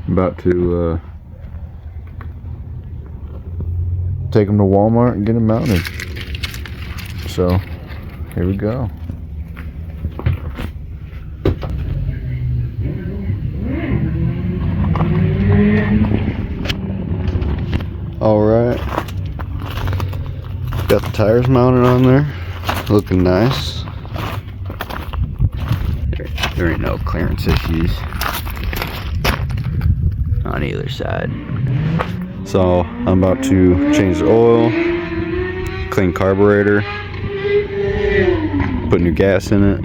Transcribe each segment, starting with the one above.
About to take them to Walmart and get them mounted. So here we go. Alright, got the tires mounted on there, looking nice. There ain't no clearance issues on either side. So I'm about to change the oil, clean carburetor, put new gas in it.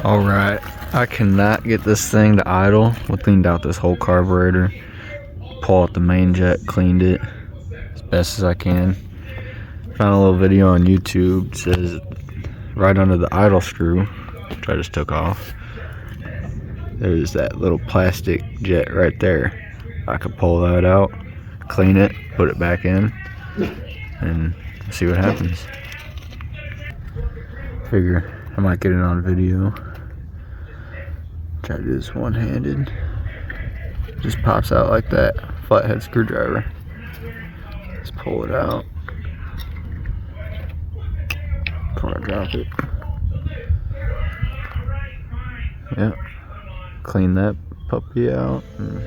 Alright, I cannot get this thing to idle. We cleaned out this whole carburetor, pulled out the main jet, cleaned it as best as I can. Found a little video on YouTube. It says right under the idle screw, which I just took off, there's that little plastic jet right there. I could pull that out, clean it, put it back in, and see what happens. Figure I might get it on video. Try to do this one-handed. Just pops out like that. Flathead screwdriver. Let's pull it out. Before I drop it. Yep. Clean that puppy out and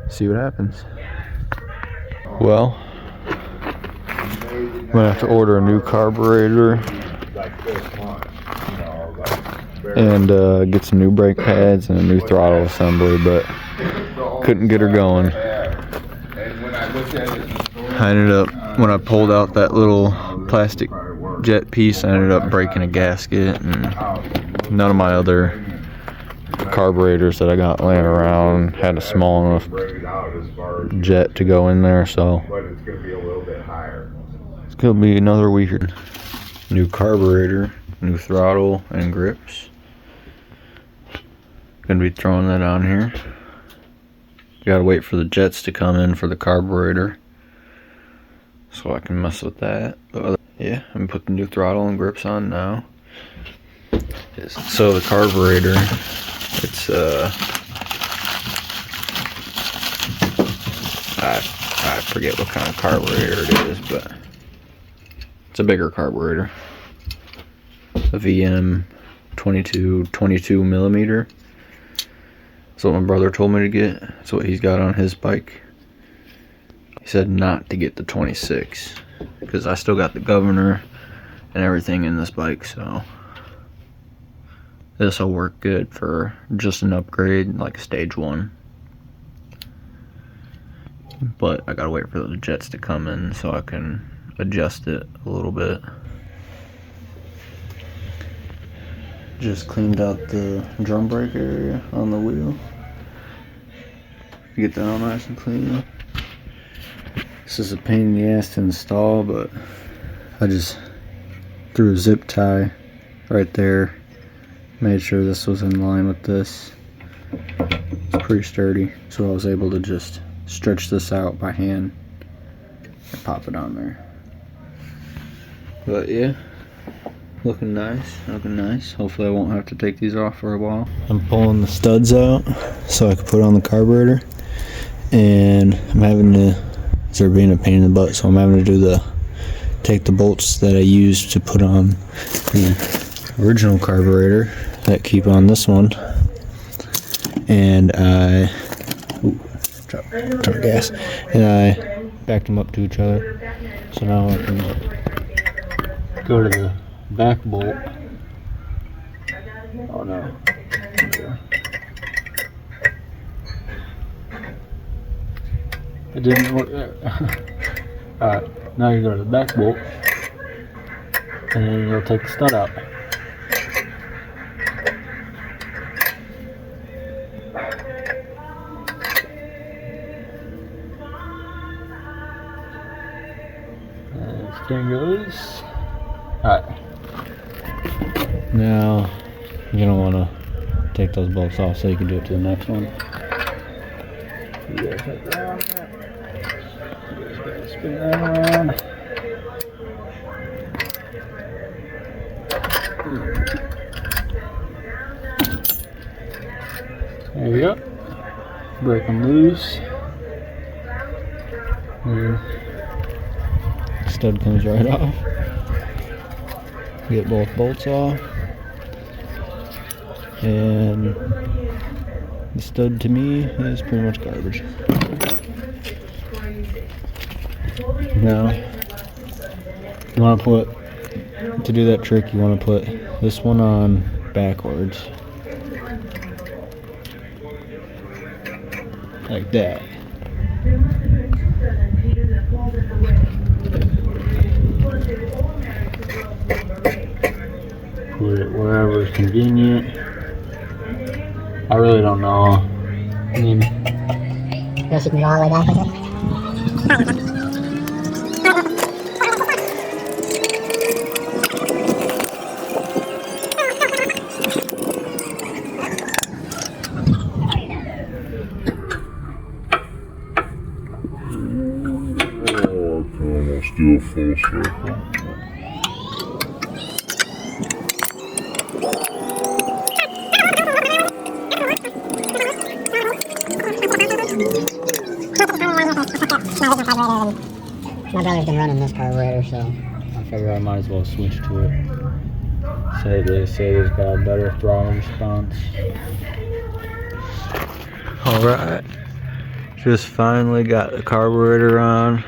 see what happens. Well, I'm gonna have to order a new carburetor and get some new brake pads and a new throttle assembly, but couldn't get her going. I ended up, when I pulled out that little plastic jet piece, I ended up breaking a gasket, and none of my other carburetors that I got laying around had a small enough jet to go in there, so it's gonna be another weekend. New carburetor, new throttle and grips. Gonna be throwing that on here. Gotta wait for the jets to come in for the carburetor so I can mess with that. But yeah, I'm gonna put the new throttle and grips on now. So the carburetor, it's I forget what kind of carburetor it is, but it's a bigger carburetor. A VM 22 millimeter. That's what my brother told me to get. That's what he's got on his bike. He said not to get the 26 because I still got the governor and everything in this bike, so this will work good for just an upgrade, like stage 1. But I gotta wait for the jets to come in so I can adjust it a little bit. Just cleaned out the drum brake area on the wheel. Get that all nice and clean. This is a pain in the ass to install, but I just threw a zip tie right there. Made sure this was in line with this. It's pretty sturdy, so I was able to just stretch this out by hand and pop it on there. But yeah, looking nice, looking nice. Hopefully I won't have to take these off for a while. I'm pulling the studs out so I can put on the carburetor, and I'm having to, they're being a pain in the butt, so I'm having to take the bolts that I used to put on the original carburetor that keep on this one, and I drop gas, and I backed them up to each other, so now I can go to the back bolt. Oh no. It didn't work there. Alright, now you go to the back bolt, and then you'll take the stud out. And steering goes. Alright. Now, you're gonna want to take those bolts off so you can do it to the next one. You gotta take that around there. You just gotta spin that around. There you go. Break them loose. And stud comes right off. Get both bolts off. And the stud to me is pretty much garbage. Now, you want to put, to do that trick, you want to put this one on backwards. Like that. Put it wherever is convenient. I really don't know. I mean, guess you can go all the way back with it. Almost do a full circle. My brother's been running this carburetor, so I figure I might as well switch to it. They say it's got a better throttle response. Alright, just finally got the carburetor on.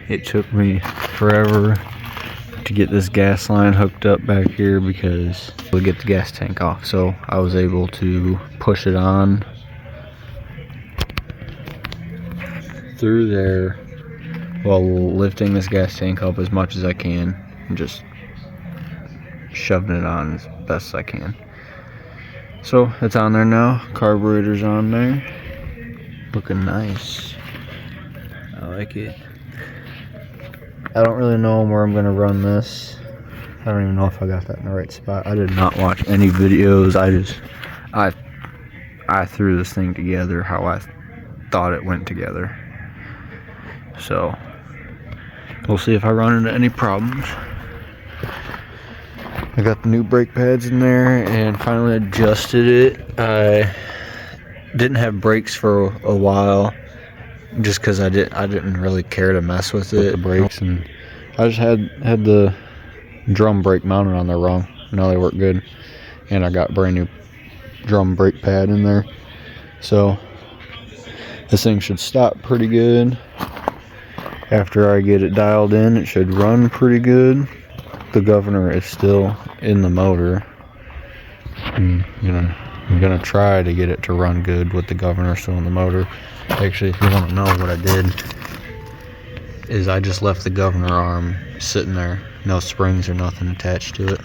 It took me forever to get this gas line hooked up back here because we get the gas tank off. So I was able to push it on through there while lifting this gas tank up as much as I can and just shoving it on as best as I can. So it's on there now. Carburetor's on there. Looking nice. I like it. I don't really know where I'm going to run this. I don't even know if I got that in the right spot. I did not watch any videos. I threw this thing together how I thought it went together. So we'll see if I run into any problems. I got the new brake pads in there and finally adjusted it. I didn't have brakes for a while just because I didn't really care to mess with it. The brakes, and I just had the drum brake mounted on there wrong. Now they work good, and I got brand new drum brake pad in there. So this thing should stop pretty good. After I get it dialed in, it should run pretty good. The governor is still in the motor. I'm gonna try to get it to run good with the governor still in the motor. Actually, if you want to know what I did, is I just left the governor arm sitting there, no springs or nothing attached to it.